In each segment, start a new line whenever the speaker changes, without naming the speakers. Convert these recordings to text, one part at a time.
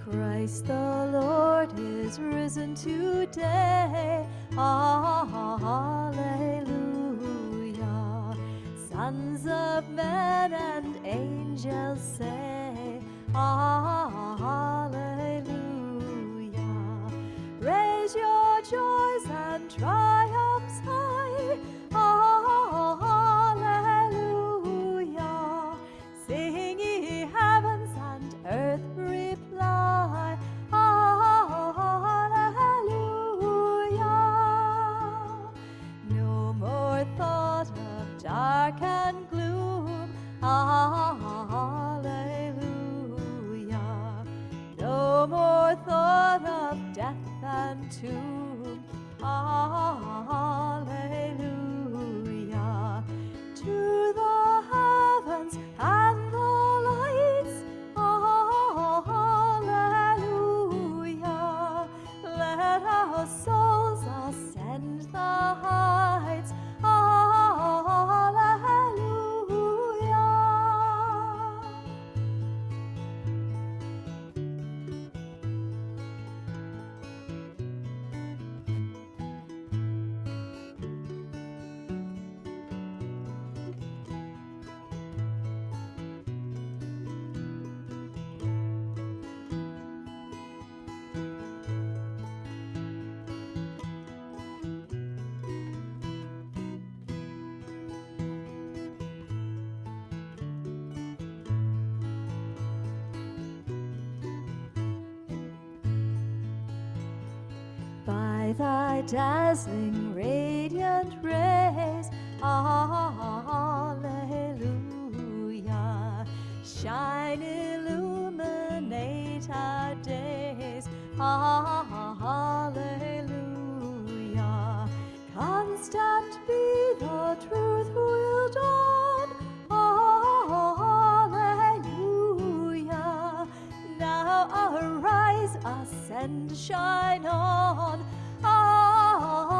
Christ the Lord is risen today. Hallelujah. Sons of men and angels say, hallelujah. Raise your joys and triumphs high. Hallelujah. Sing ye heavens and earth reply. Hallelujah. No more thought of dark and gloom. Hallelujah. No more thought of death and tomb. Hallelujah. To the heavens and the lights. Hallelujah. Let our souls ascend the heights. Hallelujah. By thy dazzling radiant rays, hallelujah, shine, illuminate our days, hallelujah, constant be the truth will dawn, hallelujah. Now arise, ascend, shine on. Hallelujah.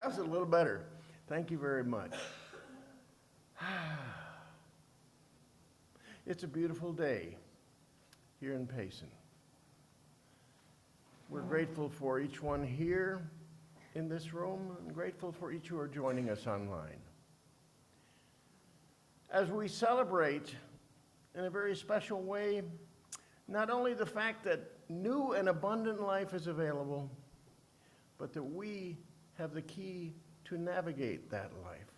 That was a little better. Thank you very much. It's a beautiful day here in Payson. We're grateful for each one here in this room and grateful for each who are joining us online. As we celebrate in a very special way, not only the fact that new and abundant life is available, but that we have the key to navigate that life,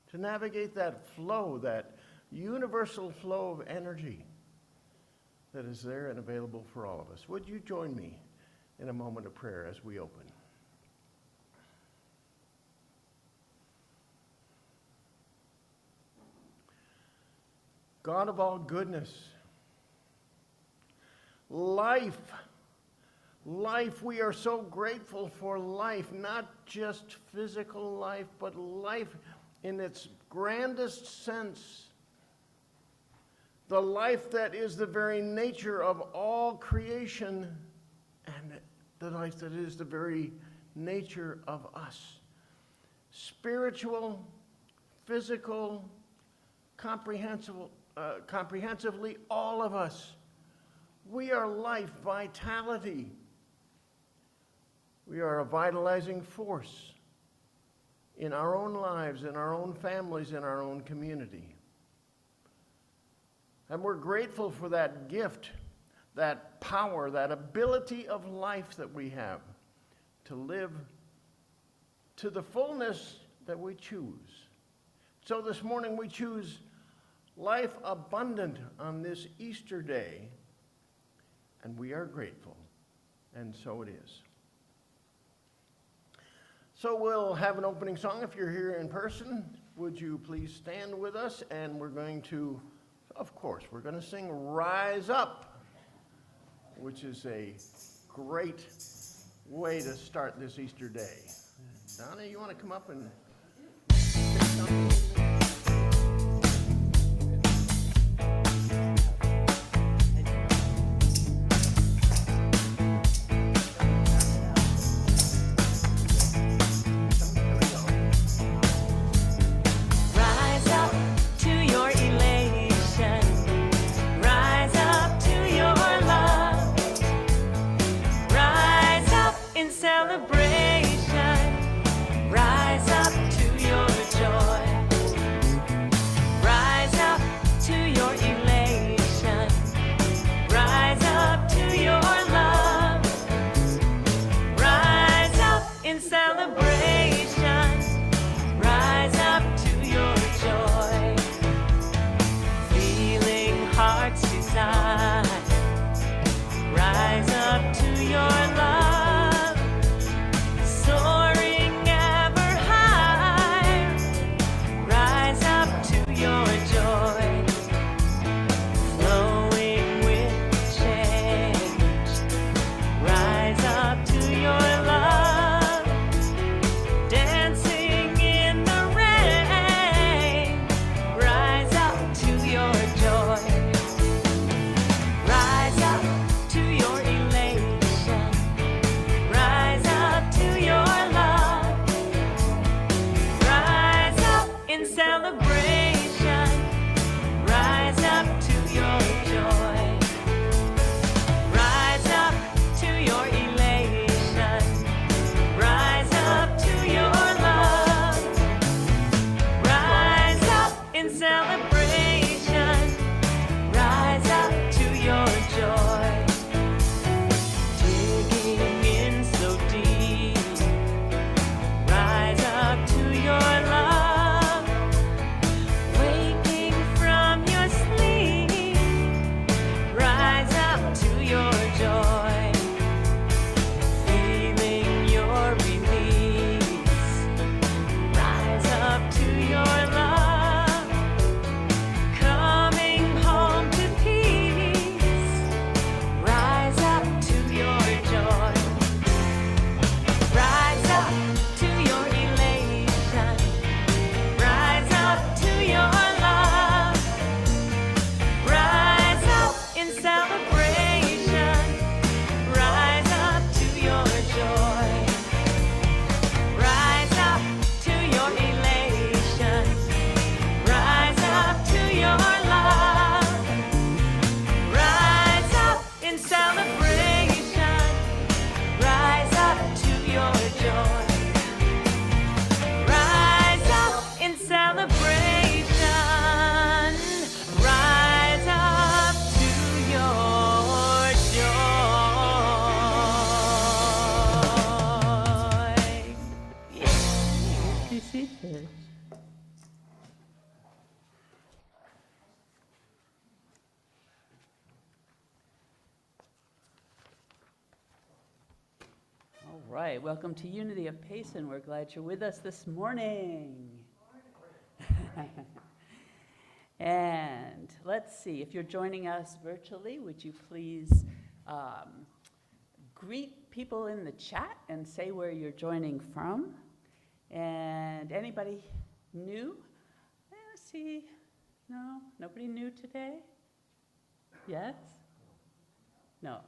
to navigate that flow, that universal flow of energy that is there and available for all of us. Would you join me in a moment of prayer as we open? God of all goodness, life, we are so grateful for life, not just physical life, but life in its grandest sense. The life that is the very nature of all creation, and the life that is the very nature of us. Spiritual, physical, comprehensively, all of us. We are life, vitality. We are a vitalizing force in our own lives, in our own families, in our own community. And we're grateful for that gift, that power, that ability of life that we have to live to the fullness that we choose. So this morning we choose life abundant on this Easter day, and we are grateful, and so it is. So we'll have an opening song. If you're here in person, would you please stand with us? And we're going to, of course, we're going to sing Rise Up, which is a great way to start this Easter day. Donna, you want to come up and say something?
All right, welcome to Unity of Payson. We're glad you're with us this morning. And let's see, if you're joining us virtually, would you please greet people in the chat and say where you're joining from? And anybody new? Let's see. No? Nobody new today? Yes? No.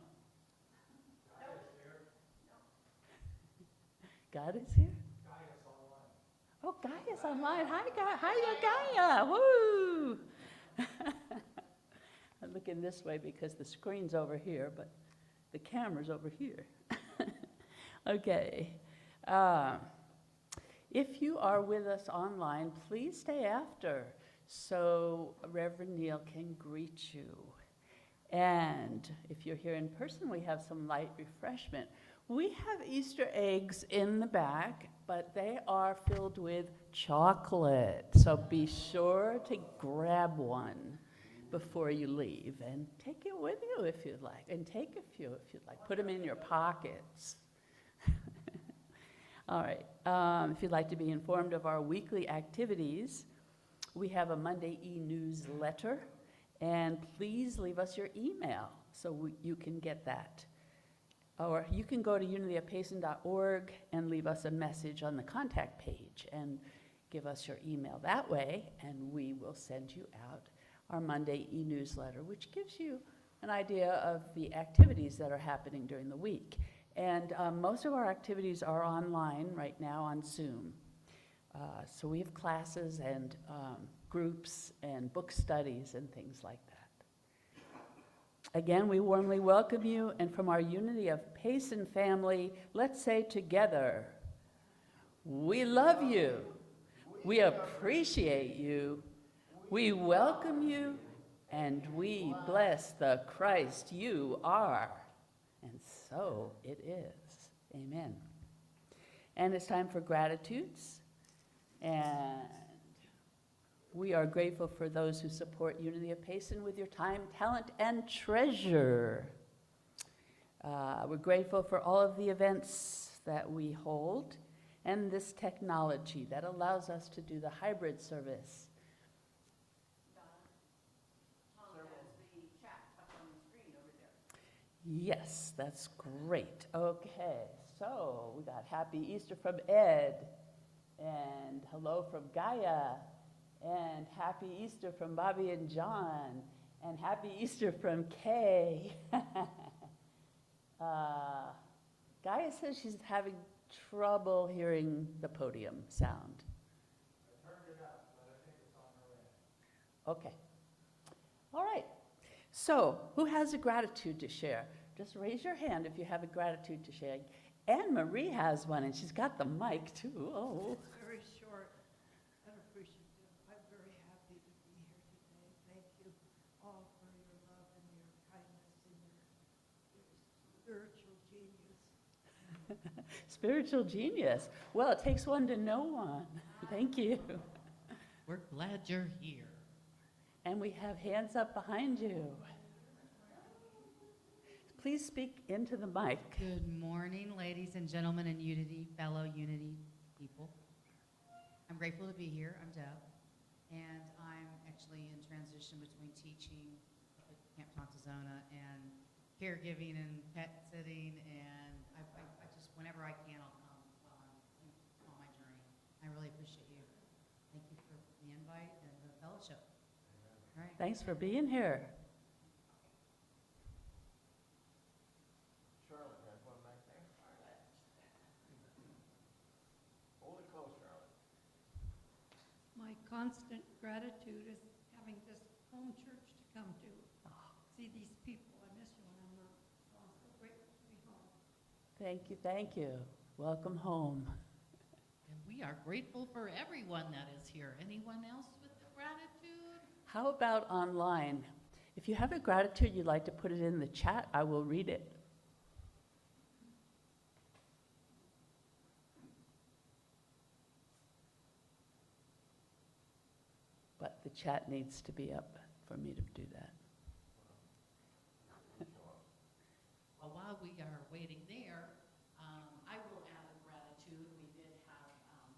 God is here? Gaia's online. Oh, Gaia's online. Hi, Gaia. Woo! I'm looking this way because the screen's over here, but the camera's over here. Okay. If you are with us online, please stay after so Reverend Neal can greet you. And if you're here in person, we have some light refreshment. We have Easter eggs in the back, but they are filled with chocolate. So be sure to grab one before you leave and take it with you if you'd like. And take a few if you'd like. Put them in your pockets. All right. If you'd like to be informed of our weekly activities, we have a Monday e-newsletter. And please leave us your email so you can get that. Or you can go to unityofpayson.org and leave us a message on the contact page and give us your email that way, and we will send you out our Monday e-newsletter, which gives you an idea of the activities that are happening during the week. And most of our activities are online right now on Zoom. So we have classes and groups and book studies and things like that. Again, we warmly welcome you, and from our Unity of Payson family, let's say together, we love you, we appreciate you, we welcome you, and we bless the Christ you are. And so it is. Amen. And it's time for gratitudes. And we are grateful for those who support Unity of Payson with your time, talent, and treasure. We're grateful for all of the events that we hold and this technology that allows us to do the hybrid service. Yes, that's great. Okay, so we got Happy Easter from Ed, and hello from Gaia, and Happy Easter from Bobby and John, and Happy Easter from Kay. Gaia says she's having trouble hearing the podium sound.
I turned it up, but I think it's on her end.
Okay. All right. So, who has a gratitude to share? Just raise your hand if you have a gratitude to share. Anne Marie has one, and she's got the mic, too. Oh.
It's very short and appreciative. I'm very happy to be here today. Thank you all for your love and your kindness and your spiritual genius.
Spiritual genius. Well, it takes one to know one. Thank you.
We're glad you're here.
And we have hands up behind you. Please speak into the mic.
Good morning, ladies and gentlemen and Unity, fellow Unity people. I'm grateful to be here. I'm deaf, and I'm actually in transition between teaching at Camp Tontezona and caregiving and pet sitting, and I just, whenever I can, I'll come while I'm on my journey. I really appreciate you. Thank you for the invite and the fellowship. All right.
Thanks for being here.
Charlotte has one back there. Hold it close, Charlotte.
My constant gratitude is having this home church to come to. See these people. I miss you when I'm not. So I'm so grateful to be home.
Thank you, thank you. Welcome home.
And we are grateful for everyone that is here. Anyone else with the gratitude?
How about online? If you have a gratitude you'd like to put it in the chat, I will read it. But the chat needs to be up for me to do that.
Well, while we are waiting there, I will add a gratitude. We did have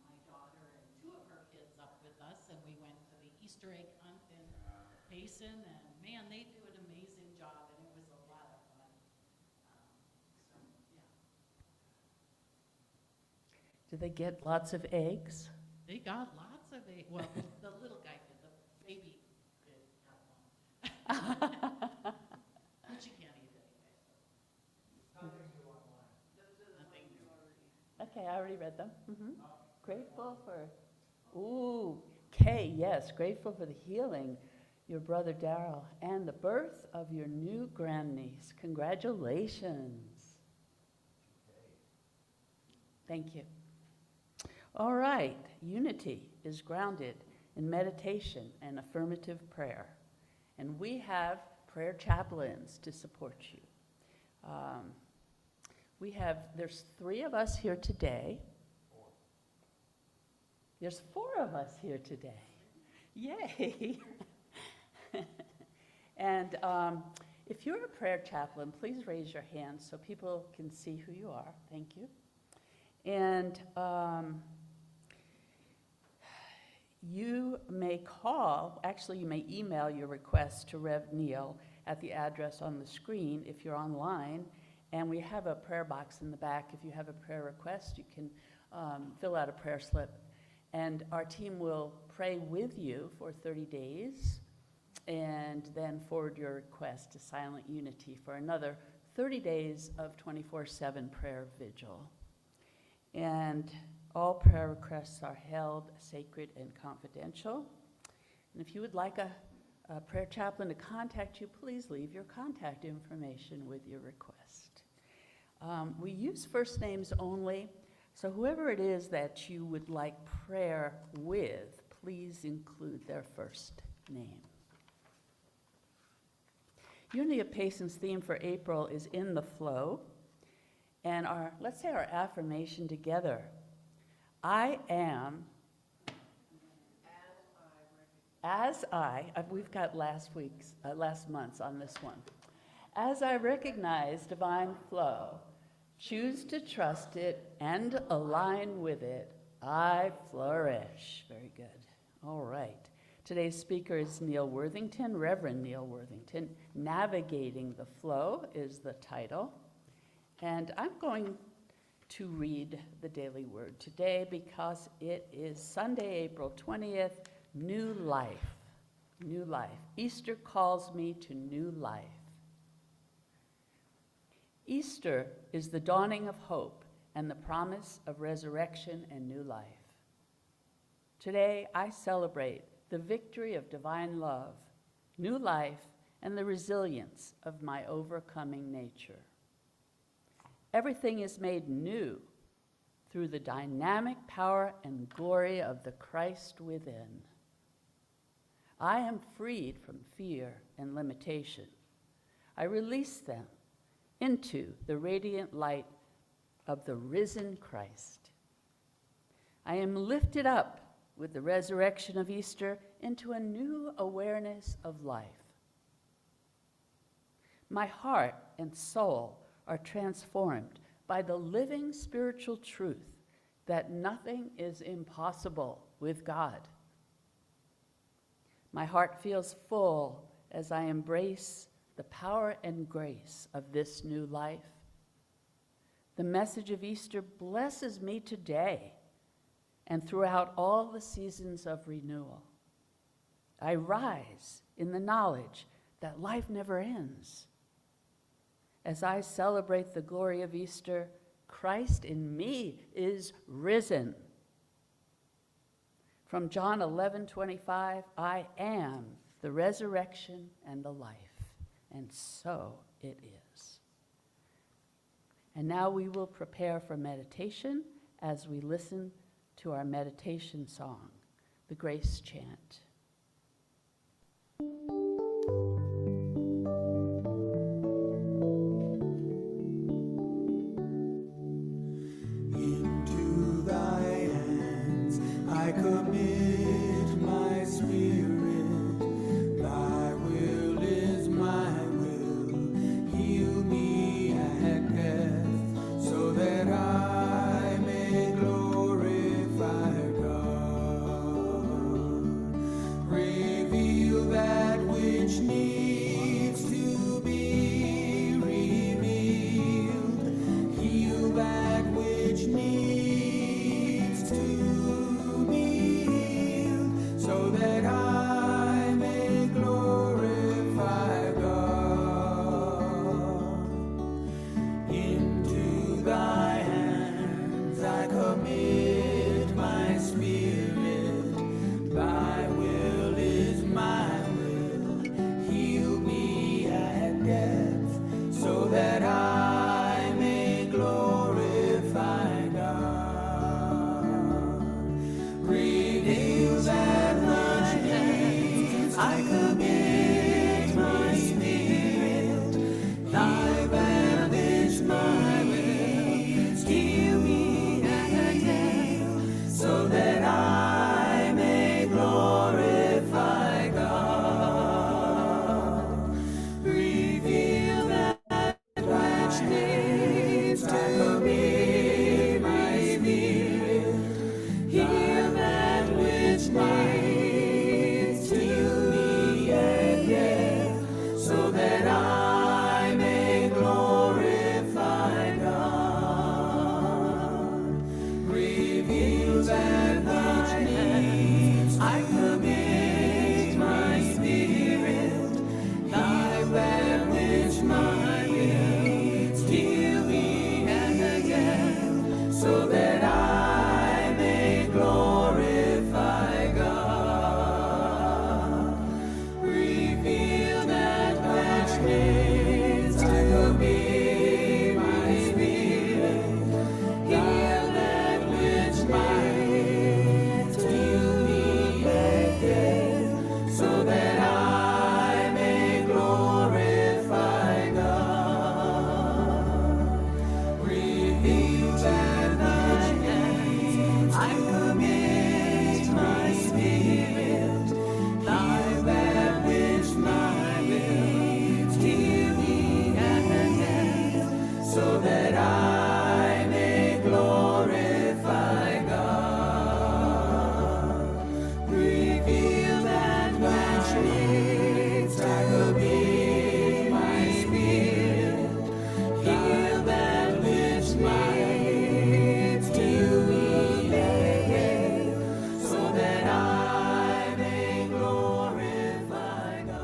my daughter and two of her kids up with us, and we went to the Easter egg hunt in Payson, and man, they do an amazing job, and it was a lot of fun. So, yeah.
Do they get lots of eggs?
They got lots of eggs. Well, the little guy did. The baby did have one. But you can't eat it anyway.
Nothing new online.
Nothing new.
Okay, I already read them. Grateful for, ooh, Kay, yes, grateful for the healing, your brother Daryl, and the birth of your new grandniece. Congratulations. Thank you. All right, unity is grounded in meditation and affirmative prayer. And we have prayer chaplains to support you. There's 3 of us here today. There's 4 of us here today. Yay! And if you're a prayer chaplain, please raise your hand so people can see who you are. Thank you. And you may you may email your request to Rev Neal at the address on the screen if you're online. And we have a prayer box in the back. If you have a prayer request, you can fill out a prayer slip. And our team will pray with you for 30 days and then forward your request to Silent Unity for another 30 days of 24/7 prayer vigil. And all prayer requests are held sacred and confidential. And if you would like a prayer chaplain to contact you, please leave your contact information with your request. We use first names only, so whoever it is that you would like prayer with, please include their first name. Unity of Patience theme for April is In the Flow. And let's say our affirmation together. I am, we've got last month's on this one. As I recognize divine flow, choose to trust it and align with it, I flourish. Very good. All right. Today's speaker is Neal Worthington, Reverend Neal Worthington. Navigating the Flow is the title. And I'm going to read the daily word today because it is Sunday, April 20th, New Life. New life. Easter calls me to new life. Easter is the dawning of hope and the promise of resurrection and new life. Today, I celebrate the victory of divine love, new life, and the resilience of my overcoming nature. Everything is made new through the dynamic power and glory of the Christ within. I am freed from fear and limitation. I release them into the radiant light of the risen Christ. I am lifted up with the resurrection of Easter into a new awareness of life. My heart and soul are transformed by the living spiritual truth that nothing is impossible with God. My heart feels full as I embrace the power and grace of this new life. The message of Easter blesses me today and throughout all the seasons of renewal. I rise in the knowledge that life never ends. As I celebrate the glory of Easter, Christ in me is risen. From John 11:25, I am the resurrection and the life, and so it is. And now we will prepare for meditation as we listen to our meditation song, the Grace Chant.
Into thy hands I commit my spirit. Thy will is my will. Heal me at death so that I may glorify God. so that I may glorify God. Reveal that which needs to be my spirit. Heal that which might steal me again, so that I may glorify God. Reveal that which needs I commit my spirit. Heal that which might steal me again, so that I may glorify God. Reveal that which needs to be my spirit. Heal that which might steal me again, so that I may glorify God.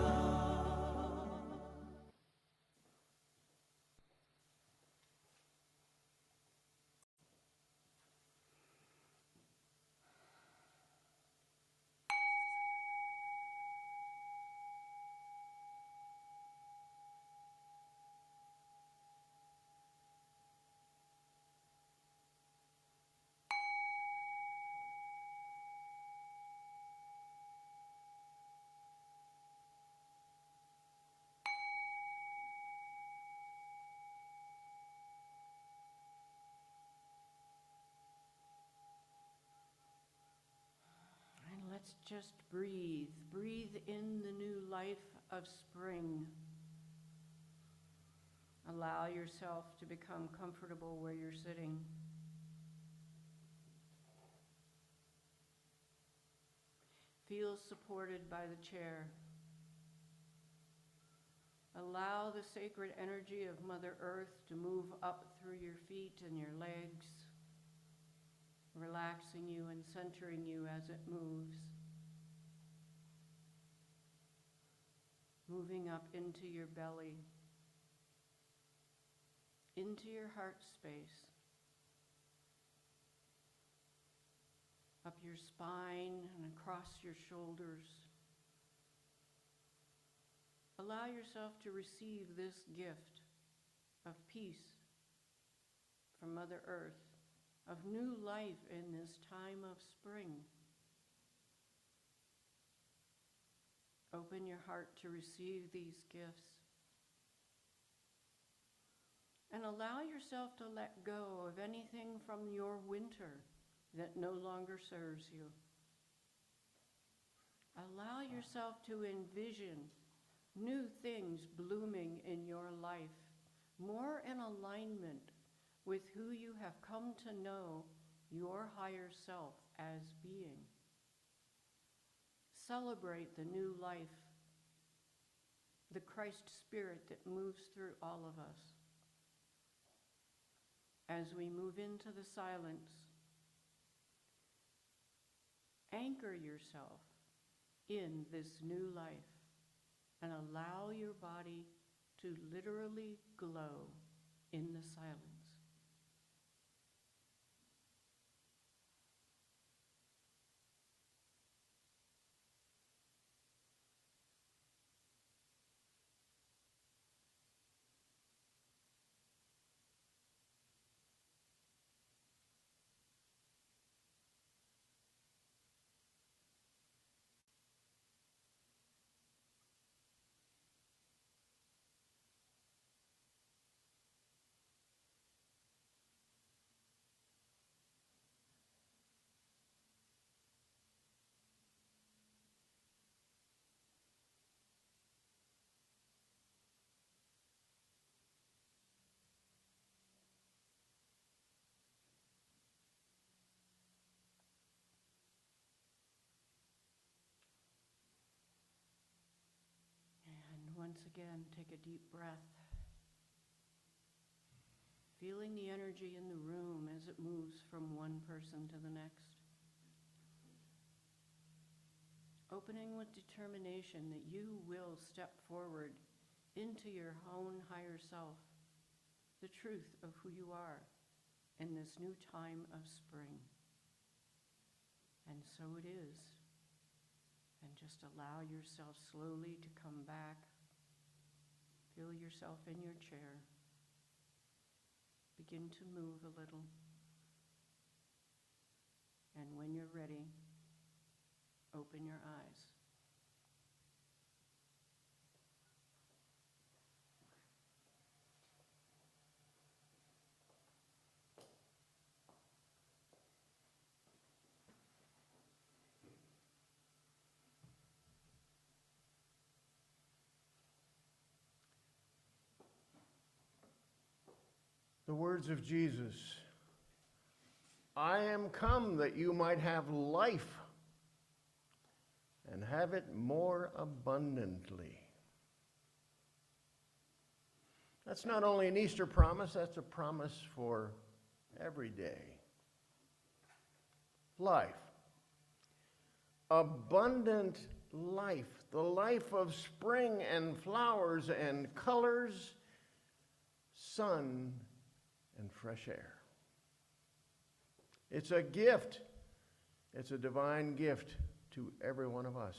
And let's just breathe. Breathe in the new life of spring. Allow yourself to become comfortable where you're sitting. Feel supported by the chair. Allow the sacred energy of Mother Earth to move up through your feet and your legs, relaxing you and centering you as it moves. Moving up into your belly, into your heart space, up your spine and across your shoulders. Allow yourself to receive this gift of peace from Mother Earth, of new life in this time of spring. Open your heart to receive these gifts. And allow yourself to let go of anything from your winter that no longer serves you. Allow yourself to envision new things blooming in your life, more in alignment with who you have come to know your higher self as being. Celebrate the new life, the Christ spirit that moves through all of us. As we move into the silence, anchor yourself in this new life and allow your body to literally glow in the silence. And once again, take a deep breath, feeling the energy in the room as it moves from one person to the next. Opening with determination that you will step forward into your own higher self, the truth of who you are, in this new time of spring. And so it is. And just allow yourself slowly to come back. Feel yourself in your chair. Begin to move a little. And when you're ready, open your eyes.
The words of Jesus, I am come that you might have life and have it more abundantly. That's not only an Easter promise, that's a promise for every day. Life. Abundant life. The life of spring and flowers and colors, sun and fresh air. It's a gift. It's a divine gift to every one of us.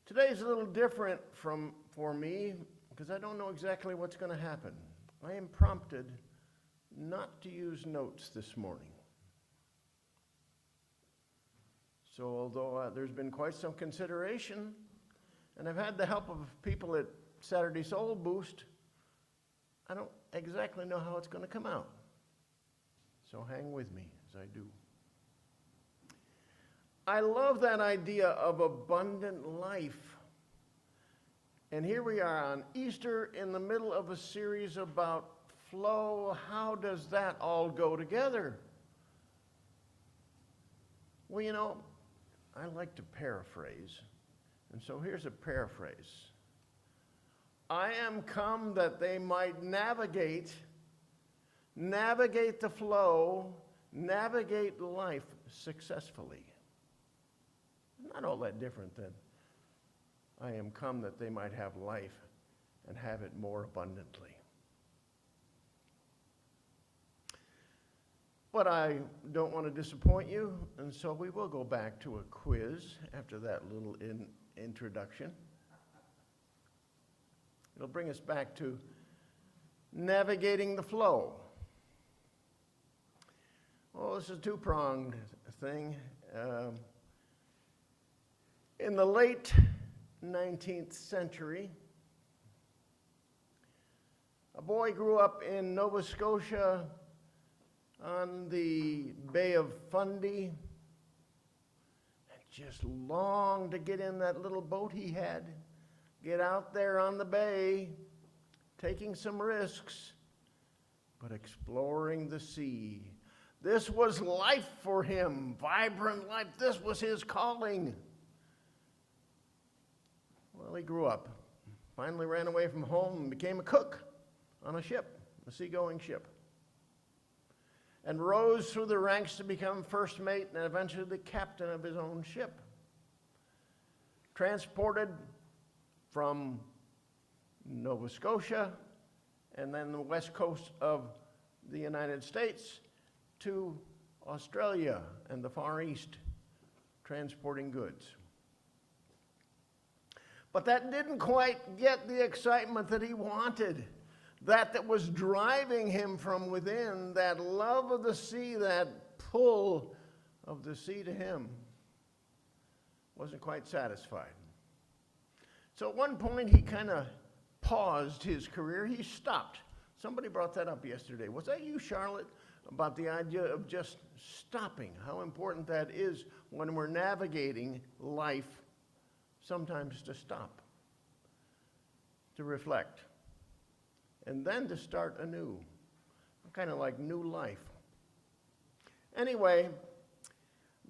Today's a little different for me because I don't know exactly what's going to happen. I am prompted not to use notes this morning. So although there's been quite some consideration, and I've had the help of people at Saturday Soul Boost, I don't exactly know how it's going to come out. So hang with me as I do. I love that idea of abundant life. And here we are on Easter in the middle of a series about flow. How does that all go together? Well, you know, I like to paraphrase. And so here's a paraphrase. I am come that they might navigate the flow, navigate life successfully. Not all that different than I am come that they might have life and have it more abundantly. But I don't want to disappoint you, and so we will go back to a quiz after that little introduction. It'll bring us back to navigating the flow. Oh, this is a two-pronged thing. In the late 19th century, a boy grew up in Nova Scotia on the Bay of Fundy and just longed to get in that little boat he had, get out there on the bay, taking some risks, but exploring the sea. This was life for him, vibrant life. This was his calling. Well, he grew up, finally ran away from home and became a cook on a ship, a seagoing ship, and rose through the ranks to become first mate and eventually the captain of his own ship. Transported from Nova Scotia and then the west coast of the United States to Australia and the Far East, transporting goods. But that didn't quite get the excitement that he wanted, that was driving him from within, that love of the sea, that pull of the sea to him. Wasn't quite satisfied. So at one point he kind of paused his career. He stopped. Somebody brought that up yesterday. Was that you, Charlotte? About the idea of just stopping, how important that is when we're navigating life, sometimes to stop, to reflect, and then to start anew, kind of like new life. Anyway,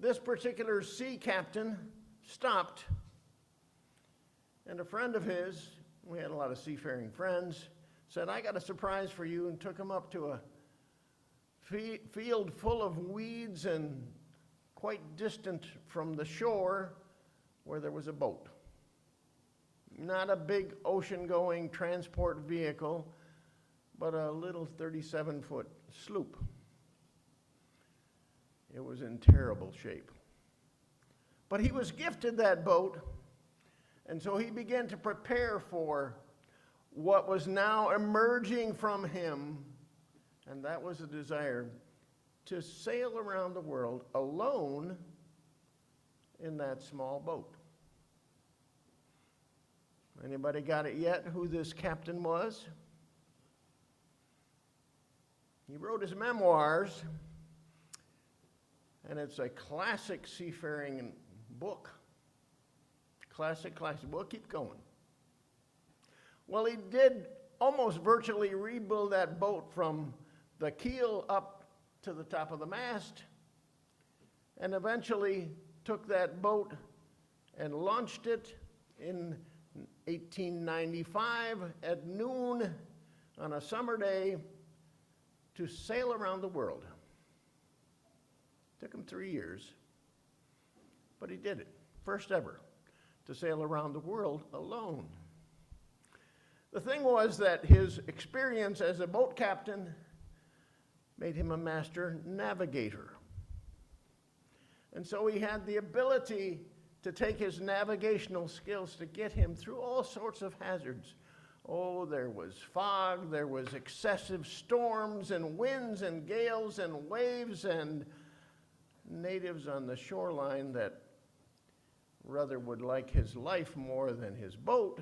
this particular sea captain stopped, and a friend of his, we had a lot of seafaring friends, said, I got a surprise for you, and took him up to a field full of weeds and quite distant from the shore where there was a boat. Not a big ocean-going transport vehicle, but a little 37-foot sloop. It was in terrible shape. But he was gifted that boat, and so he began to prepare for what was now emerging from him, and that was a desire to sail around the world alone in that small boat. Anybody got it yet, who this captain was? He wrote his memoirs, and it's a classic seafaring book. Classic book. Keep going. Well, he did almost virtually rebuild that boat from the keel up to the top of the mast, and eventually took that boat and launched it in 1895 at noon on a summer day to sail around the world. Took him 3 years, but he did it. First ever to sail around the world alone. The thing was that his experience as a boat captain made him a master navigator. And so he had the ability to take his navigational skills to get him through all sorts of hazards. Oh, there was fog, there was excessive storms and winds and gales and waves and natives on the shoreline that rather would like his life more than his boat,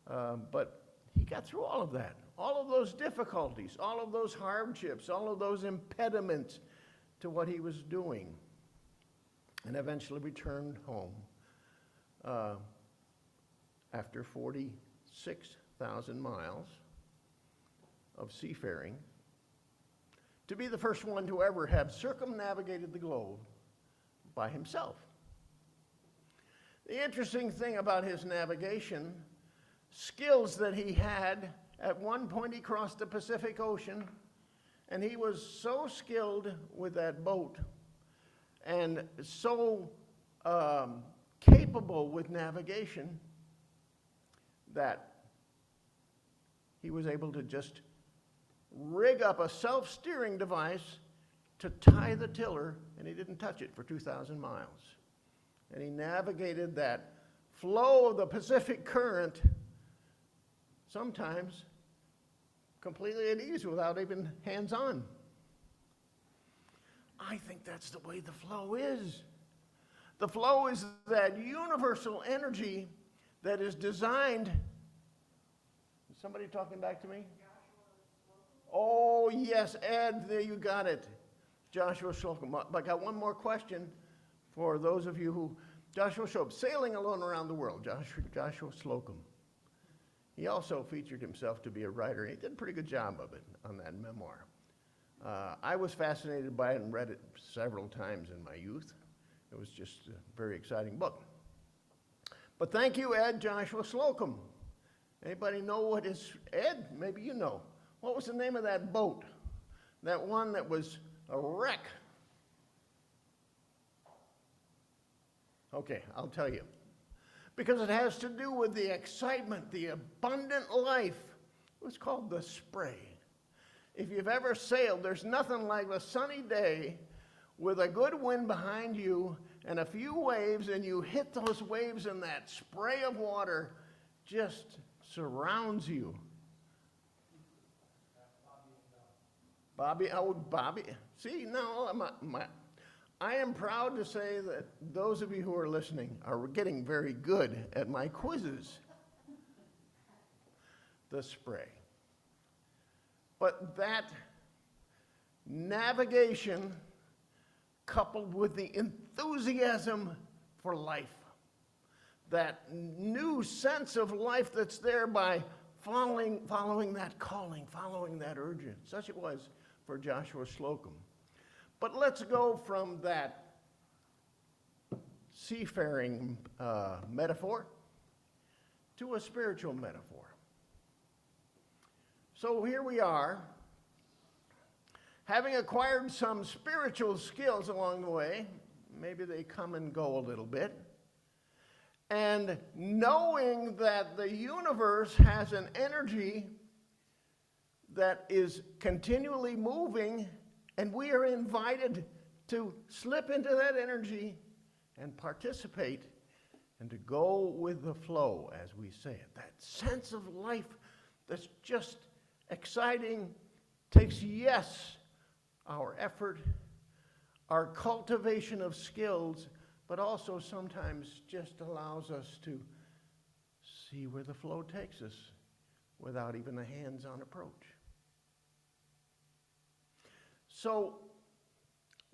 but he got through all of that, all of those difficulties, all of those hardships, all of those impediments to what he was doing, and eventually returned home after 46,000 miles of seafaring to be the first one to ever have circumnavigated the globe by himself. The interesting thing about his navigation skills that he had, at one point he crossed the Pacific Ocean, and he was so skilled with that boat and so capable with navigation that he was able to just rig up a self-steering device to tie the tiller, and he didn't touch it for 2,000 miles. And he navigated that flow of the Pacific current, sometimes completely at ease without even hands-on. I think that's the way the flow is. The flow is that universal energy that is designed. Is somebody talking back to me? Oh, yes, Ed, there you got it. Joshua Slocum. I got one more question for those of you who, Joshua Slocum, sailing alone around the world, Joshua Slocum. He also featured himself to be a writer. He did a pretty good job of it on that memoir. I was fascinated by it and read it several times in my youth. It was just a very exciting book. But thank you, Ed, Joshua Slocum. Anybody know what is, Ed, maybe you know. What was the name of that boat? That one that was a wreck. Okay, I'll tell you. Because it has to do with the excitement, the abundant life. It was called the Spray. If you've ever sailed, there's nothing like a sunny day with a good wind behind you and a few waves, and you hit those waves and that spray of water just surrounds you. Bobby, see, no, I am proud to say that those of you who are listening are getting very good at my quizzes. The Spray. But that navigation coupled with the enthusiasm for life, that new sense of life that's there by following that calling, following that urging. Such it was for Joshua Slocum. But let's go from that seafaring metaphor to a spiritual metaphor. So here we are, having acquired some spiritual skills along the way. Maybe they come and go a little bit. And knowing that the universe has an energy that is continually moving, and we are invited to slip into that energy and participate and to go with the flow, as we say it. That sense of life that's just exciting takes, yes, our effort, our cultivation of skills, but also sometimes just allows us to see where the flow takes us without even a hands-on approach. So,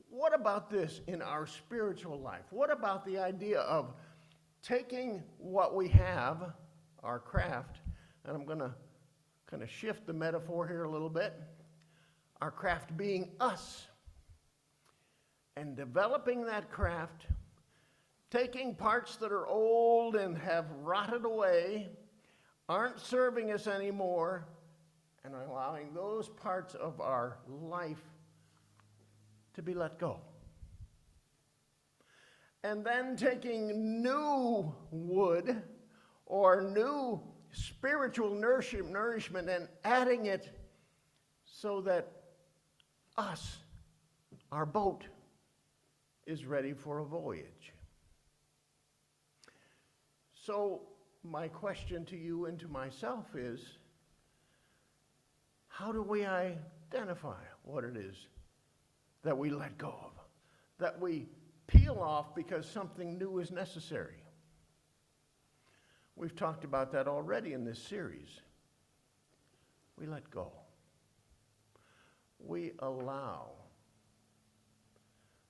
what about this in our spiritual life? What about the idea of taking what we have, our craft, and I'm going to kind of shift the metaphor here a little bit, our craft being us, and developing that craft, taking parts that are old and have rotted away, aren't serving us anymore, and allowing those parts of our life to be let go. And then taking new wood or new spiritual nourishment and adding it so that us, our boat, is ready for a voyage. So my question to you and to myself is, how do we identify what it is that we let go of, that we peel off because something new is necessary? We've talked about that already in this series. We let go. We allow.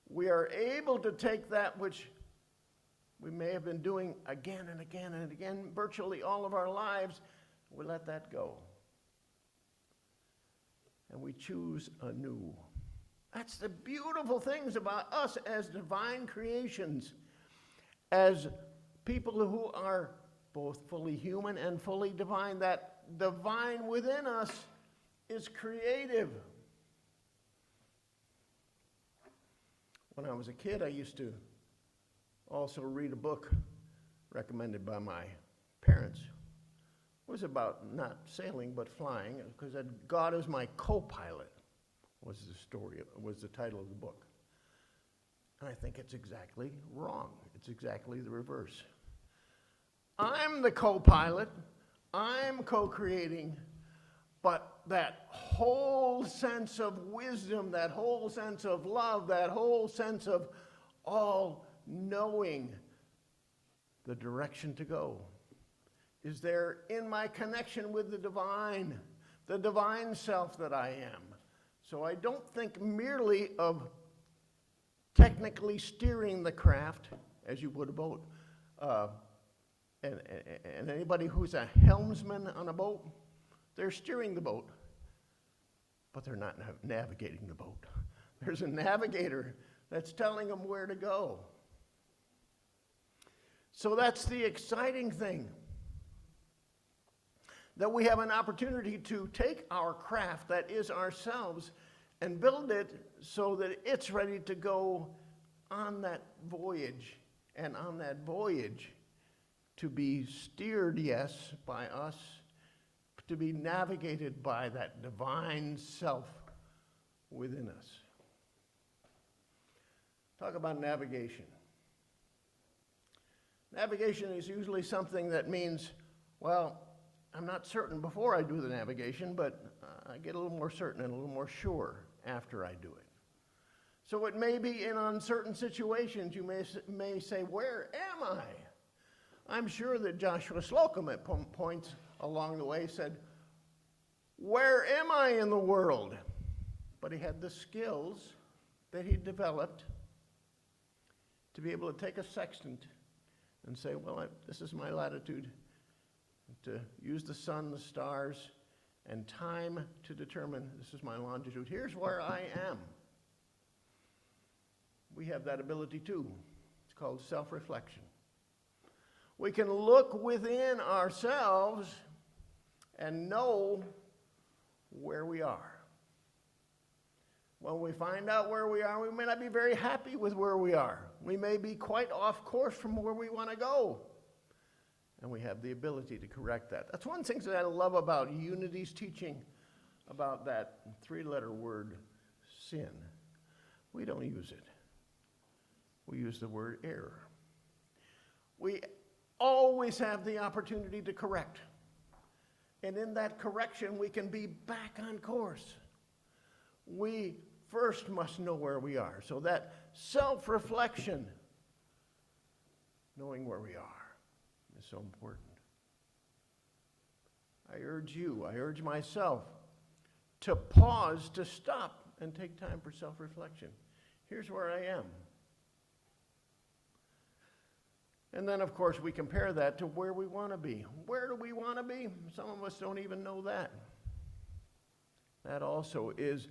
We are able to take that which we may have been doing again and again and again, virtually all of our lives. We let that go. And we choose anew. That's the beautiful things about us as divine creations, as people who are both fully human and fully divine. That divine within us is creative. When I was a kid, I used to also read a book recommended by my parents. It was about not sailing but flying, because God is my co-pilot was the title of the book. And I think it's exactly wrong. It's exactly the reverse. I'm the co-pilot, I'm co-creating, but that whole sense of wisdom, that whole sense of love, that whole sense of all knowing the direction to go is there in my connection with the divine self that I am. So I don't think merely of technically steering the craft as you would a boat. And anybody who's a helmsman on a boat, they're steering the boat, but they're not navigating the boat. There's a navigator that's telling them where to go. So that's the exciting thing, that we have an opportunity to take our craft, that is ourselves, and build it so that it's ready to go on that voyage, and on that voyage to be steered, yes, by us, to be navigated by that divine self within us. Talk about navigation. Navigation is usually something that means, well, I'm not certain before I do the navigation, but I get a little more certain and a little more sure after I do it. So it may be in uncertain situations you may say, where am I? I'm sure that Joshua Slocum at points along the way said, where am I in the world? But he had the skills that he developed to be able to take a sextant and say, well, this is my latitude, to use the sun, the stars, and time to determine this is my longitude. Here's where I am. We have that ability too. It's called self-reflection. We can look within ourselves and know where we are. When we find out where we are, we may not be very happy with where we are. We may be quite off course from where we want to go. And we have the ability to correct that. That's one thing that I love about Unity's teaching about that three-letter word, sin. We don't use it. We use the word error. We always have the opportunity to correct. And in that correction, we can be back on course. We first must know where we are. So that self-reflection, knowing where we are, is so important. I urge myself to pause, to stop, and take time for self-reflection. Here's where I am. And then, of course, we compare that to where we want to be. Where do we want to be? Some of us don't even know that. That also is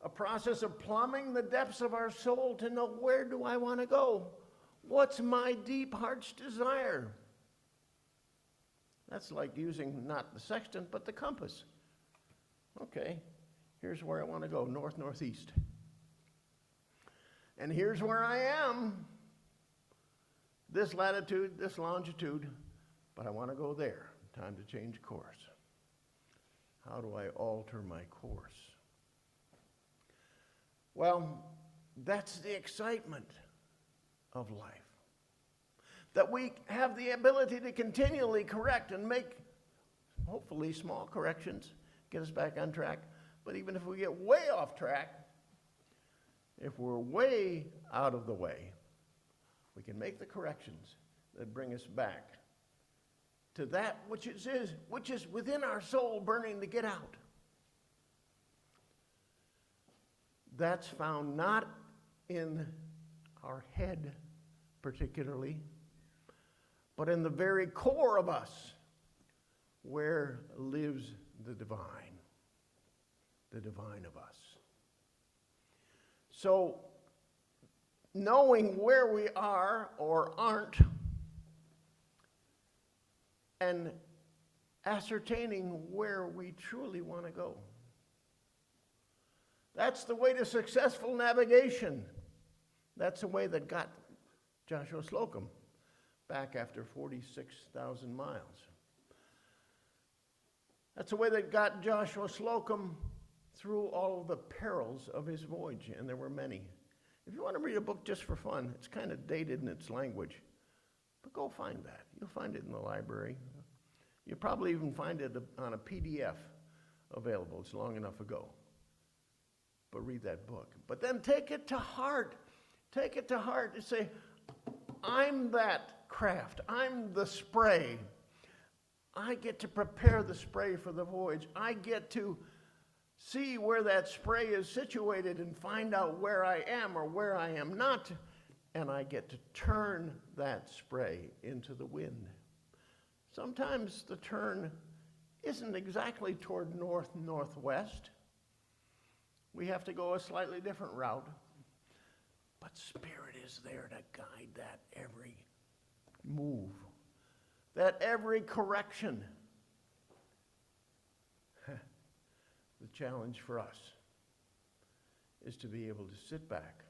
a process of plumbing the depths of our soul to know, where do I want to go? What's my deep heart's desire? That's like using not the sextant, but the compass. Okay, here's where I want to go, north, northeast. And here's where I am. This latitude, this longitude, but I want to go there. Time to change course. How do I alter my course? Well, that's the excitement of life. That we have the ability to continually correct and make, hopefully, small corrections, get us back on track. But even if we get way off track, if we're way out of the way, we can make the corrections that bring us back to that which is within our soul burning to get out. That's found not in our head particularly, but in the very core of us, where lives the divine of us. So, knowing where we are or aren't, and ascertaining where we truly want to go. That's the way to successful navigation. That's the way that got Joshua Slocum back after 46,000 miles. That's the way that got Joshua Slocum through all of the perils of his voyage, and there were many. If you want to read a book just for fun, it's kind of dated in its language, but go find that. You'll find it in the library. You'll probably even find it on a PDF available. It's long enough ago. But read that book. But then take it to heart. Take it to heart and say, I'm that craft. I'm the spray. I get to prepare the spray for the voyage. I get to see where that spray is situated and find out where I am or where I am not. And I get to turn that spray into the wind. Sometimes the turn isn't exactly toward north-northwest. We have to go a slightly different route. But Spirit is there to guide that every move, that every correction. The challenge for us is to be able to sit back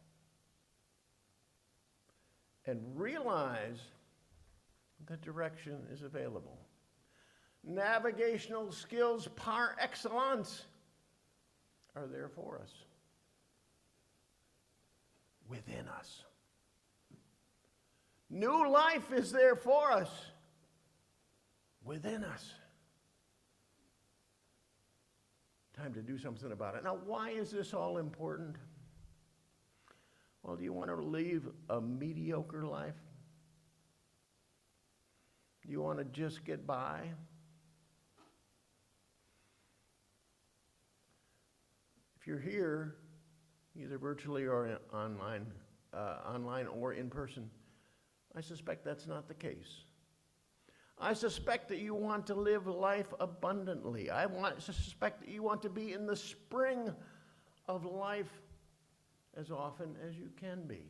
and realize that direction is available. Navigational skills par excellence are there for us, within us. New life is there for us, within us. Time to do something about it. Now, why is this all important? Well, do you want to live a mediocre life? Do you want to just get by? If you're here, either virtually or online or in person, I suspect that's not the case. I suspect that you want to live life abundantly. I suspect that you want to be in the spring of life as often as you can be.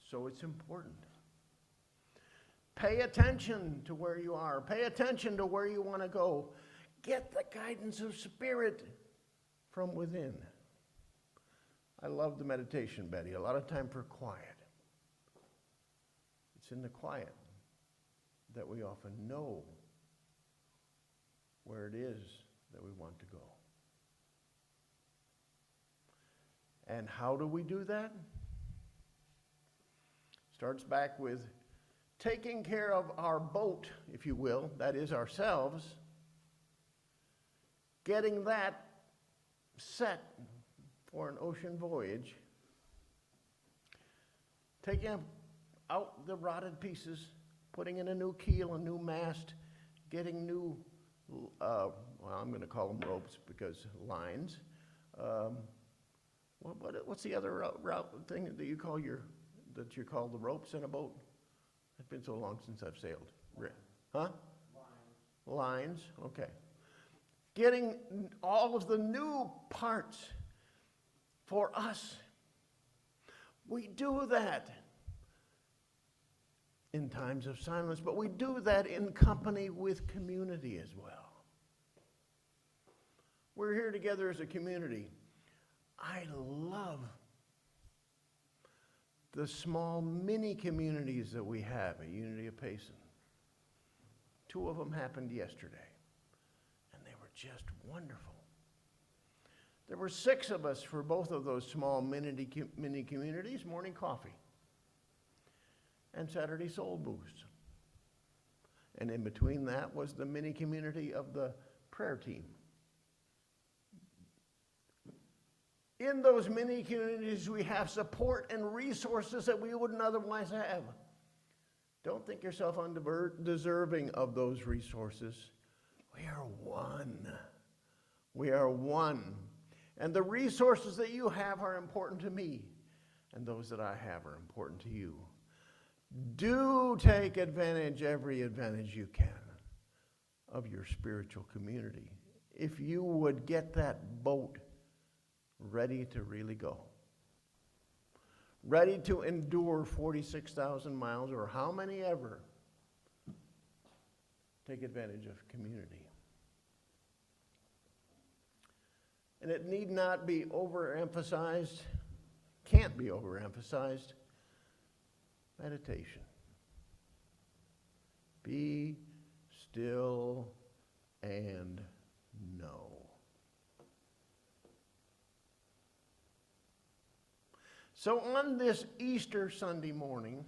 So it's important. Pay attention to where you are. Pay attention to where you want to go. Get the guidance of Spirit from within. I love the meditation, Betty. A lot of time for quiet. It's in the quiet that we often know where it is that we want to go. And how do we do that? Starts back with taking care of our boat, if you will, that is ourselves, getting that set for an ocean voyage, taking out the rotted pieces, putting in a new keel, a new mast, getting new, well, I'm going to call them ropes because lines. What's the other route thing that you call the ropes in a boat? It's been so long since I've sailed. Huh? Lines, okay. Getting all of the new parts for us. We do that in times of silence, but we do that in company with community as well. We're here together as a community. I love the small mini communities that we have at Unity of Payson. 2 of them happened yesterday, and they were just wonderful. There were 6 of us for both of those small mini communities, morning coffee and Saturday soul boost. And in between that was the mini community of the prayer team. In those mini communities, we have support and resources that we wouldn't otherwise have. Don't think yourself undeserving of those resources. We are one. We are one. And the resources that you have are important to me, and those that I have are important to you. Do take advantage, every advantage you can, of your spiritual community. If you would get that boat ready to really go. Ready to endure 46,000 miles or how many ever. Take advantage of community. And it need not be overemphasized, can't be overemphasized. Meditation. Be still and know. So on this Easter Sunday morning,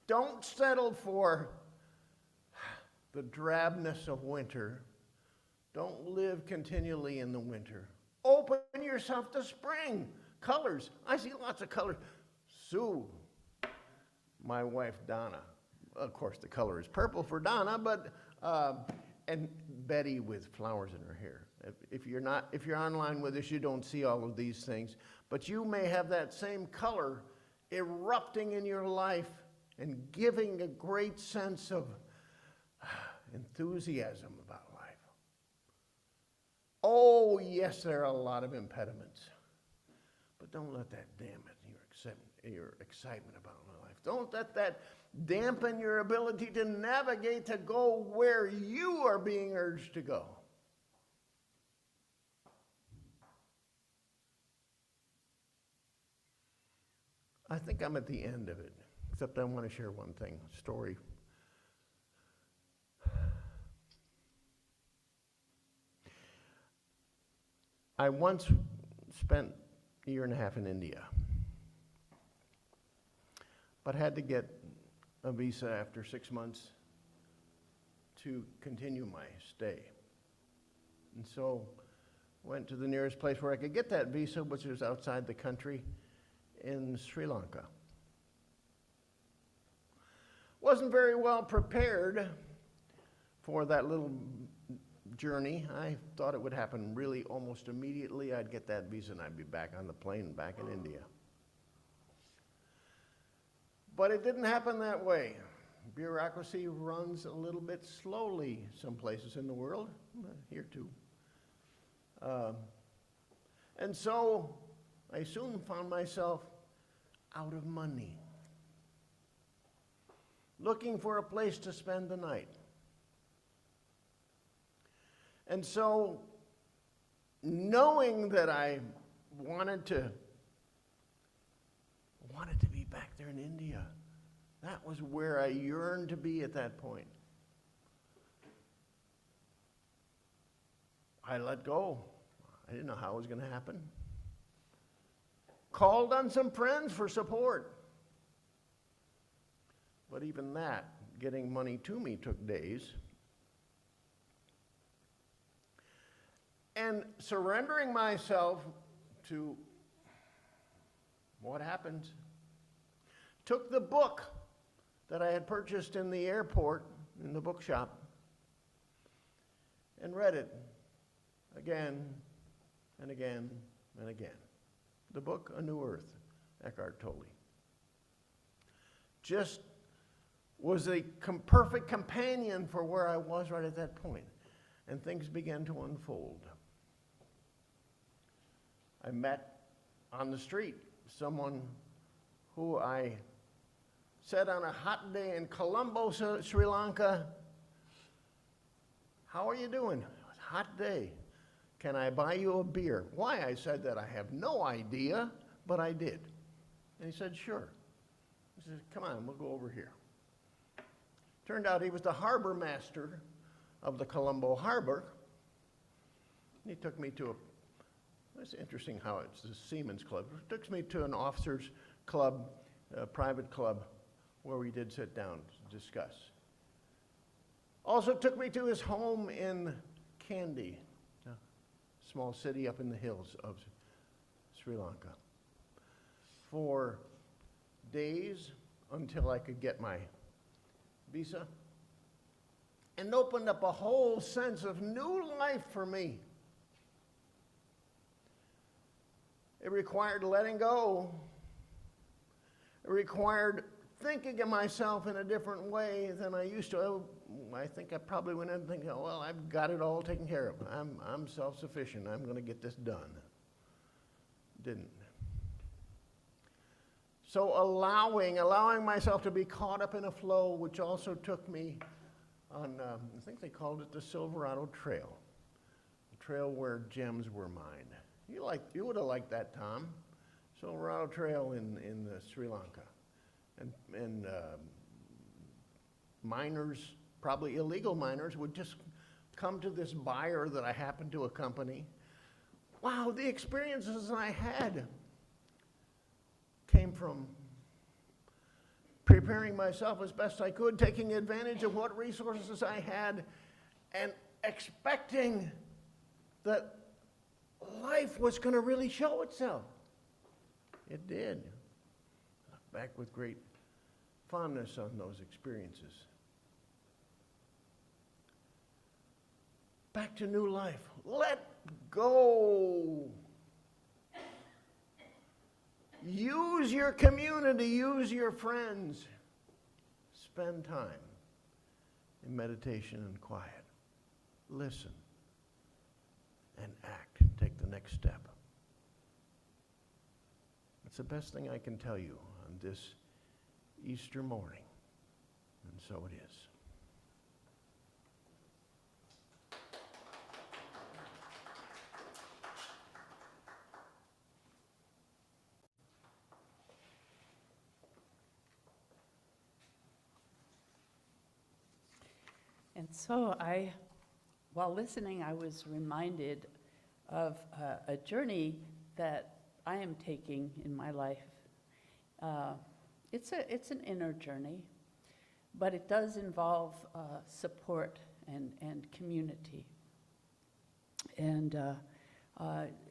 don't settle for the drabness of winter. Don't live continually in the winter. Open yourself to spring. Colors. I see lots of colors. Sue, my wife Donna. Of course, the color is purple for Donna, but and Betty with flowers in her hair. If you're online with us, you don't see all of these things, but you may have that same color erupting in your life and giving a great sense of enthusiasm about life. Oh, yes, there are a lot of impediments, but don't let that dampen your excitement about life. Don't let that dampen your ability to navigate to go where you are being urged to go. I think I'm at the end of it, except I want to share one thing, story. I once spent a year and a half in India, but had to get a visa after 6 months to continue my stay. And so went to the nearest place where I could get that visa, which was outside the country in Sri Lanka. Wasn't very well prepared for that little journey. I thought it would happen really almost immediately. I'd get that visa and I'd be back on the plane back in India. But it didn't happen that way. Bureaucracy runs a little bit slowly some places in the world, here too. And so I soon found myself out of money, looking for a place to spend the night. And so, knowing that I wanted to be back there in India, that was where I yearned to be at that point. I let go. I didn't know how it was going to happen. Called on some friends for support. But even that, getting money to me took days. And surrendering myself to what happened, took the book that I had purchased in the airport, in the bookshop, and read it again and again and again. The book, A New Earth, Eckhart Tolle. Just was a perfect companion for where I was right at that point. And things began to unfold. I met on the street someone who I said on a hot day in Colombo, Sri Lanka, "How are you doing? Hot day. Can I buy you a beer?" Why I said that, I have no idea, but I did. And he said, "Sure." He said, "Come on, we'll go over here." Turned out he was the harbor master of the Colombo Harbor. He took me to it's interesting how it's the Seamen's Club. It took me to an officers' club, a private club, where we did sit down to discuss. Also took me to his home in Kandy, a small city up in the hills of Sri Lanka, for days until I could get my visa, and opened up a whole sense of new life for me. It required letting go. It required thinking of myself in a different way than I used to. I think I probably went in thinking, well, I've got it all taken care of. I'm self-sufficient. I'm going to get this done. Didn't. So allowing myself to be caught up in a flow, which also took me on, I think they called it the Silverado Trail, the trail where gems were mined. You would have liked that, Tom. Silverado Trail in Sri Lanka. And miners, probably illegal miners, would just come to this buyer that I happened to accompany. Wow, the experiences I had came from preparing myself as best I could, taking advantage of what resources I had, and expecting that life was going to really show itself. It did. I look back with great fondness on those experiences. Back to new life. Let go. Use your community, use your friends. Spend time in meditation and quiet. Listen and act. Take the next step. That's the best thing I can tell you on this Easter morning. And so it is.
And so while listening, I was reminded of a journey that I am taking in my life. It's an inner journey, but it does involve support and community. And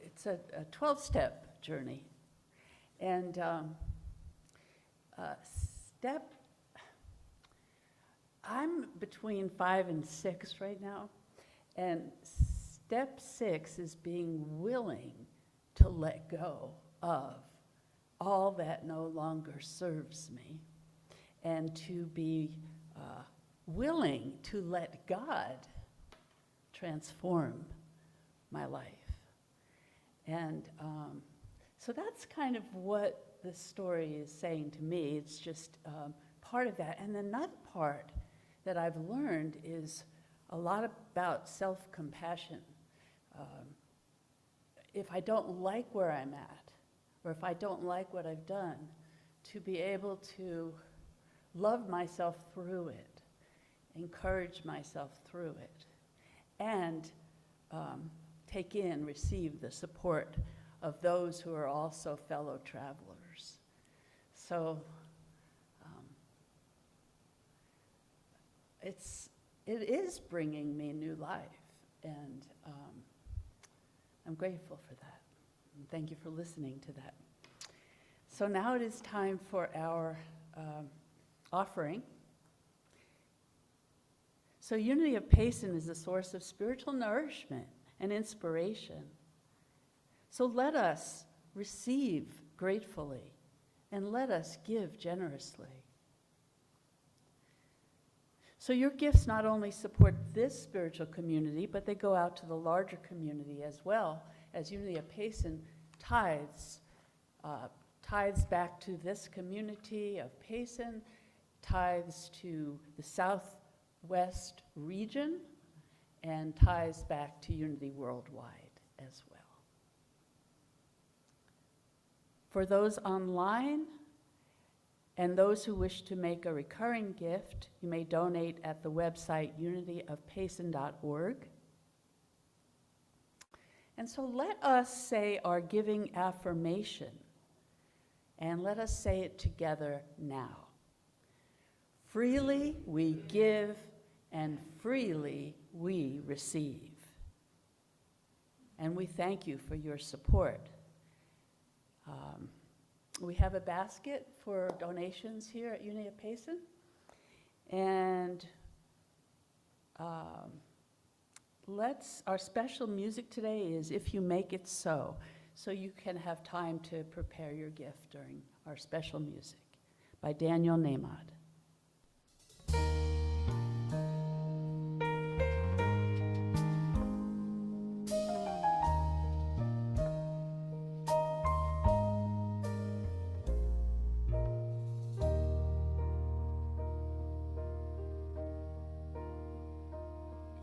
it's a 12-step journey. And I'm between 5 and 6 right now, and step 6 is being willing to let go of all that no longer serves me, and to be willing to let God transform my life. And so that's kind of what this story is saying to me. It's just part of that. And another part that I've learned is a lot about self-compassion. If I don't like where I'm at, or if I don't like what I've done, to be able to love myself through it, encourage myself through it, and take in, receive the support of those who are also fellow travelers. So it is bringing me new life, and I'm grateful for that. And thank you for listening to that. So now it is time for our offering. So Unity of Payson is a source of spiritual nourishment and inspiration. So let us receive gratefully, and let us give generously. So your gifts not only support this spiritual community, but they go out to the larger community as well, as Unity of Payson tithes back to this community of Payson, tithes to the Southwest region, and tithes back to Unity Worldwide as well. For those online and those who wish to make a recurring gift, you may donate at the website unityofpayson.org. And so let us say our giving affirmation, and let us say it together now. Freely we give, and freely we receive. And we thank you for your support. We have a basket for donations here at Unity of Payson. And our special music today is If You Make It So. So you can have time to prepare your gift during our special music by Daniel Nahmad.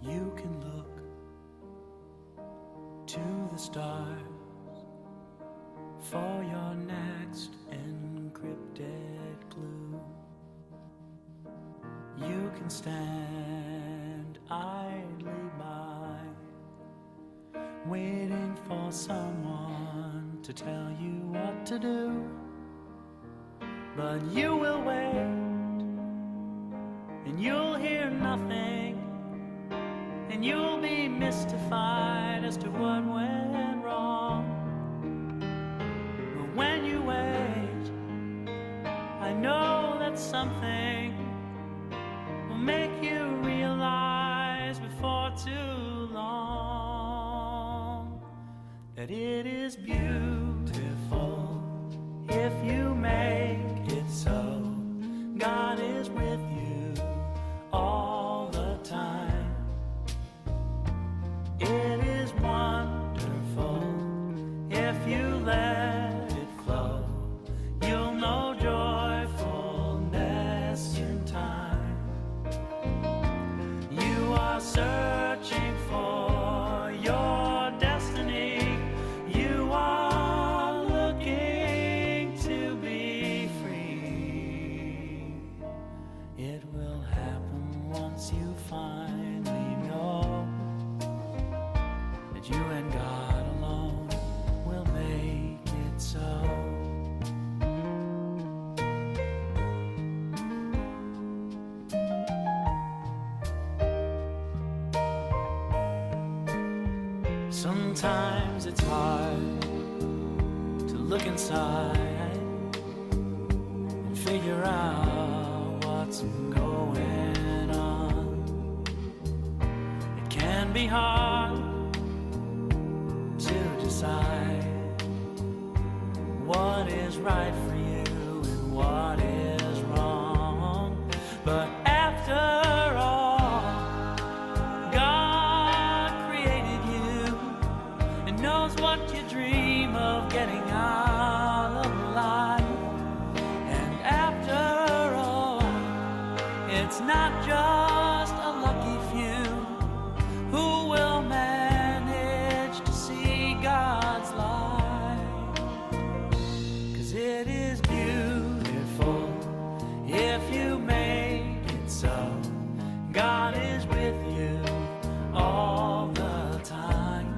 You can look to the stars for your next encrypted clue. You can stand idly by, waiting for someone to tell you what to do. But you will wait, and you'll hear nothing, and you'll be mystified as to what went wrong. But when you wait, I know that something will make you realize before too long that it is beautiful if you make it so. God is with you all the time. It is wonderful if you let it flow. You'll know joyfulness in time. You are searching for your destiny. You are looking to be free. It will happen once you finally know that you and God alone will make it so. Sometimes it's hard to look inside and figure out what's going on. It can be hard to decide what is right for you and what is wrong. But after all, God created you and knows what you dream of getting out of life. And after all, it's not just a lucky few who will manage to see God's light. 'Cause it is beautiful if you make it so. God is with you all the time.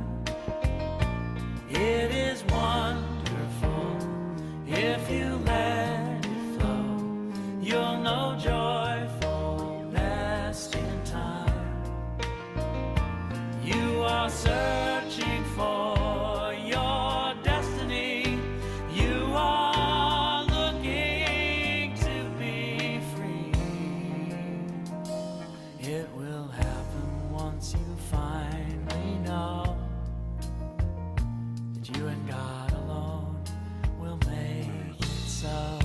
It will happen once you finally know that you and God alone will make it so.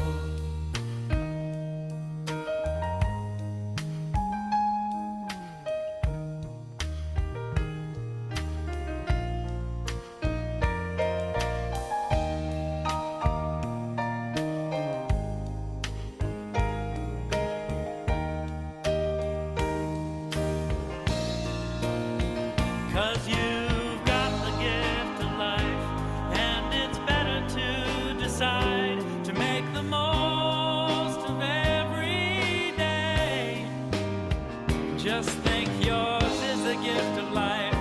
'Cause you've got the gift of life, and it's better to decide to make the most of every day. Just think yours is the gift of life.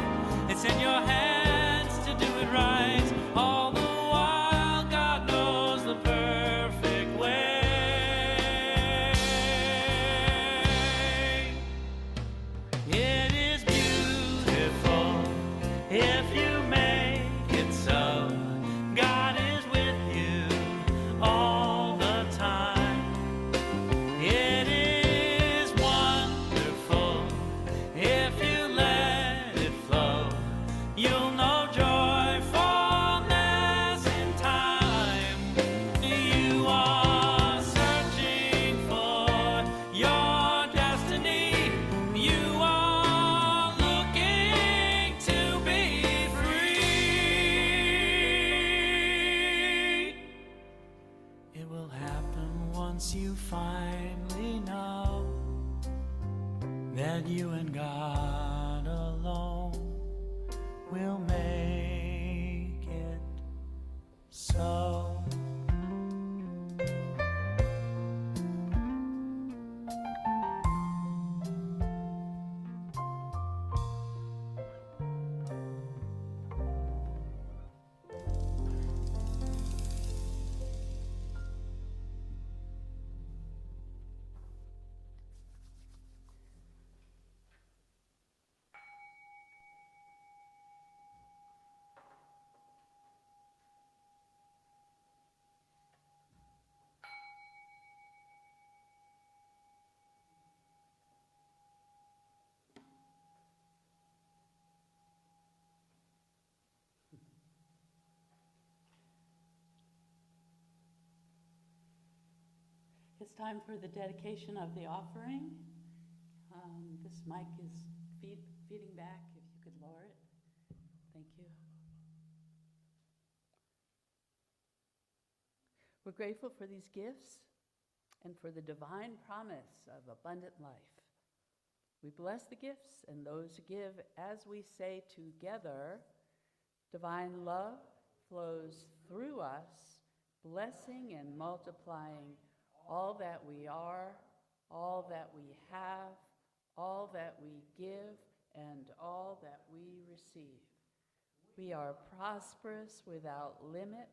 It's in your hands to do it right. All the while, God knows the perfect way. It is beautiful if you make it so. God is with you all the time. It is wonderful if you let it flow. You'll know joyfulness in time. You are searching for your destiny. You are looking to be free. It will happen once you finally know that you and God alone will make it so.
It's time for the dedication of the offering. This mic is feeding back, if you could lower it. Thank you. We're grateful for these gifts and for the divine promise of abundant life. We bless the gifts and those who give as we say together, divine love flows through us, blessing and multiplying all that we are, all that we have, all that we give, and all that we receive. We are prosperous without limit,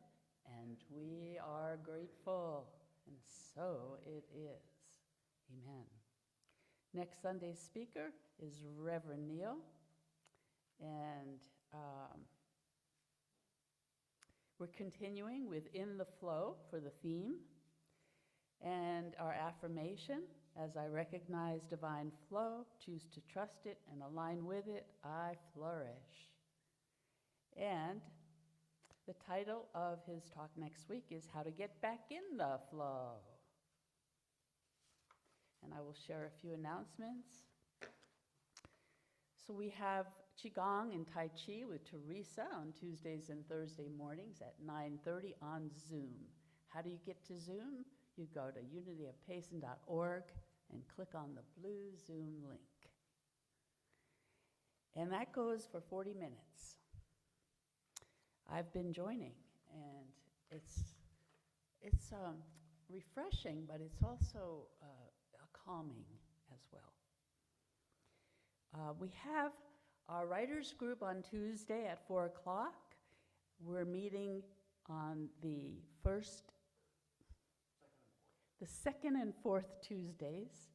and we are grateful, and so it is. Amen. Next Sunday's speaker is Rev Neal, and we're continuing with In the Flow for the theme. And our affirmation, as I recognize divine flow, choose to trust it and align with it, I flourish. And the title of his talk next week is How to Get Back in the Flow. And I will share a few announcements. So we have Qigong and Tai Chi with Teresa on Tuesdays and Thursday mornings at 9:30 on Zoom. How do you get to Zoom? You go to unityofpayson.org and click on the blue Zoom link. And that goes for 40 minutes. I've been joining, and it's refreshing, but it's also calming as well. We have our writers group on Tuesday at 4 o'clock. We're meeting on the second and fourth Tuesdays.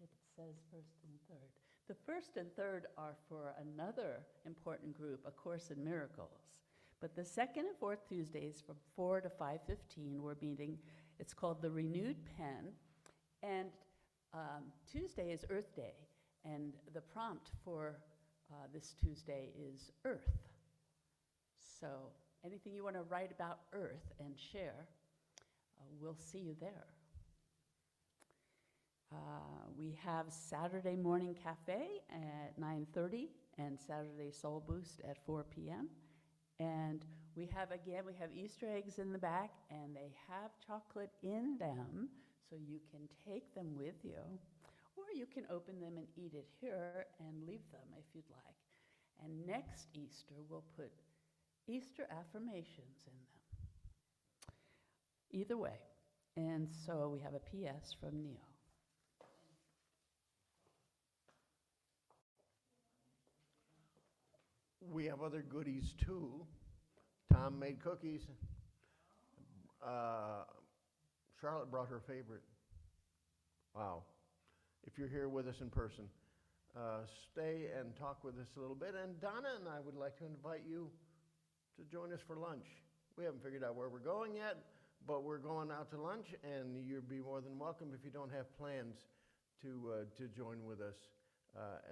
It says first and third. The first and third are for another important group, A Course in Miracles. But the second and fourth Tuesdays from 4 to 5:15, we're meeting. It's called the Renewed Pen. And Tuesday is Earth Day, and the prompt for this Tuesday is Earth. So anything you want to write about Earth and share, we'll see you there. We have Saturday Morning Cafe at 9:30 and Saturday Soul Boost at 4 p.m. And we have Easter eggs in the back, and they have chocolate in them, so you can take them with you, or you can open them and eat it here and leave them if you'd like. And next Easter, we'll put Easter affirmations in them. Either way. And so we have a PS from Neal.
We have other goodies too. Tom made cookies. Charlotte brought her favorite. Wow. If you're here with us in person, stay and talk with us a little bit. And Donna and I would like to invite you to join us for lunch. We haven't figured out where we're going yet, but we're going out to lunch, and you'd be more than welcome if you don't have plans to join with us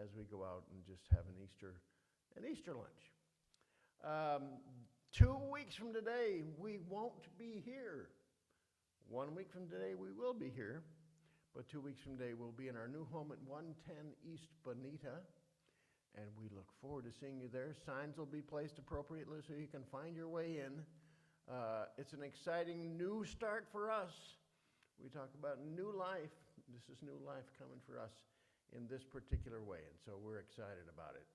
as we go out and just have an Easter lunch. 2 weeks from today, we won't be here. 1 week from today, we will be here. But 2 weeks from today, we'll be in our new home at 110 East Bonita. And we look forward to seeing you there. Signs will be placed appropriately so you can find your way in. It's an exciting new start for us. We talk about new life. This is new life coming for us in this particular way. And so we're excited about it.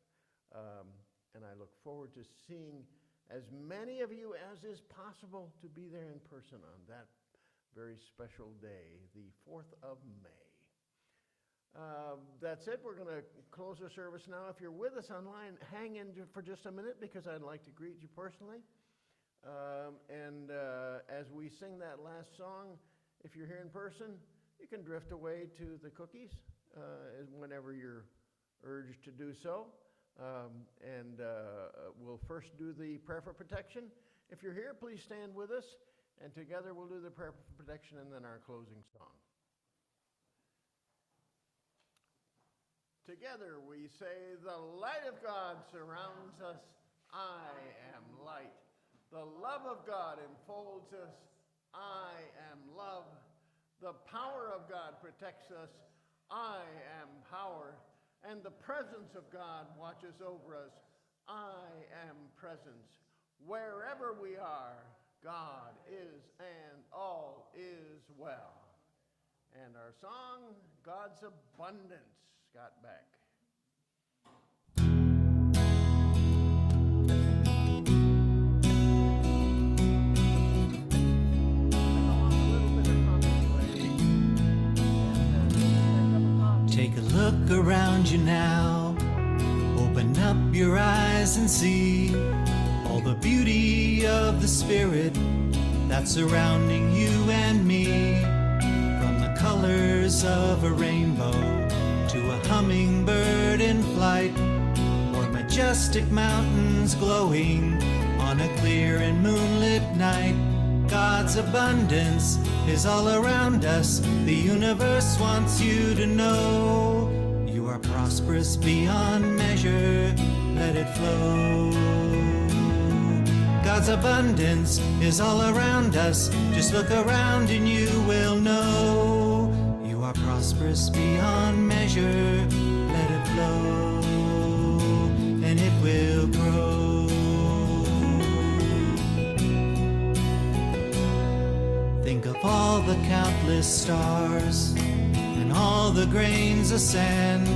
And I look forward to seeing as many of you as is possible to be there in person on that very special day, the 4th of May. That's it. We're going to close our service now. If you're with us online, hang in for just a minute because I'd like to greet you personally. As we sing that last song, if you're here in person, you can drift away to the cookies whenever you're urged to do so. We'll first do the prayer for protection. If you're here, please stand with us, and together we'll do the prayer for protection and then our closing song. Together we say, the light of God surrounds us. I am light. The love of God enfolds us. I am love. The power of God protects us. I am power. And the presence of God watches over us. I am presence. Wherever we are, God is, and all is well. And our song, God's Abundance, Scott Beck.
Take a look around you now. Open up your eyes and see all the beauty of the Spirit that's surrounding you and me. From the colors of a rainbow to a hummingbird in flight, or majestic mountains glowing on a clear and moonlit night. God's abundance is all around us. The universe wants you to know you are prosperous beyond measure. Let it flow. God's abundance is all around us. Just look around and you will know you are prosperous beyond measure. Let it flow, and it will grow. Think of all the countless stars and all the grains of sand,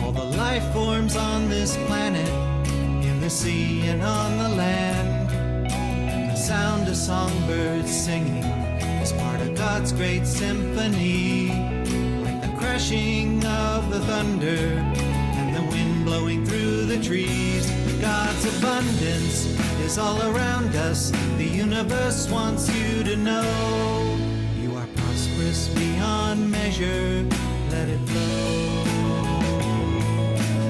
all the life forms on this planet, in the sea and on the land. And the sound of songbirds singing is part of God's great symphony, like the crashing of the thunder and the wind blowing through the trees. God's abundance is all around us. The universe wants you to know you are prosperous beyond measure. Let it flow.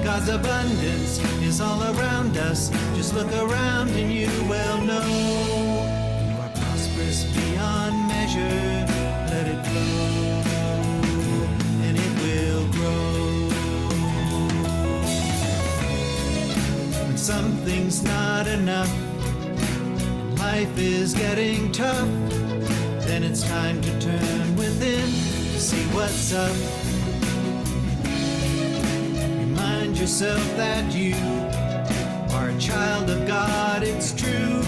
God's abundance is all around us. Just look around and you will know you are prosperous beyond measure. Let it flow, and something's not enough, and life is getting tough, then it's time to turn within to see what's up. Remind yourself that you are a child of God, it's true,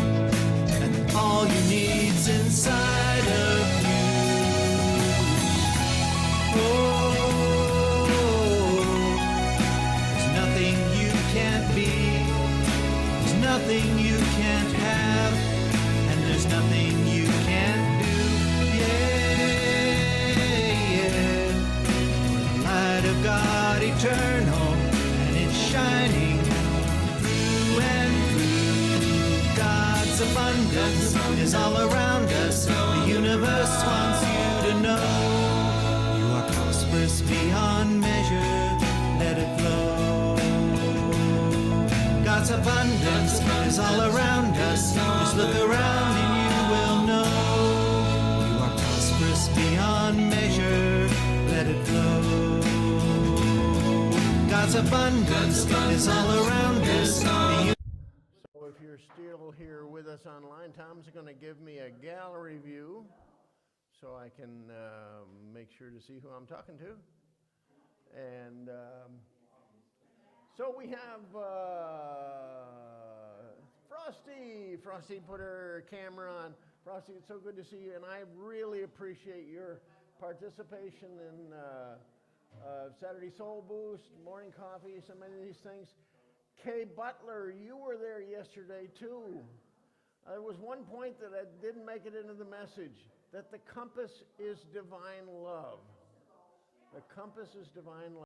and all you need's inside of you. Oh, there's nothing you can't be, there's nothing you can't have, and there's nothing you can't do. Yeah. For the light of God eternal, and it's shining through and through. God's abundance is all around us. The universe wants you to know you are prosperous beyond measure. Let it flow. God's abundance is all around us. Just look around and you will know you are prosperous beyond measure. Let it flow. God's abundance is all around us.
So if you're still here with us online, Tom's going to give me a gallery view so I can make sure to see who I'm talking to. And so we have Frosty. Frosty put her camera on. Frosty, it's so good to see you, and I really appreciate your participation in Saturday Soul Boost, Morning Coffee, so many of these things. Kay Butler, you were there yesterday too. There was one point that I didn't make it into the message, that the compass is divine love. The compass is divine love.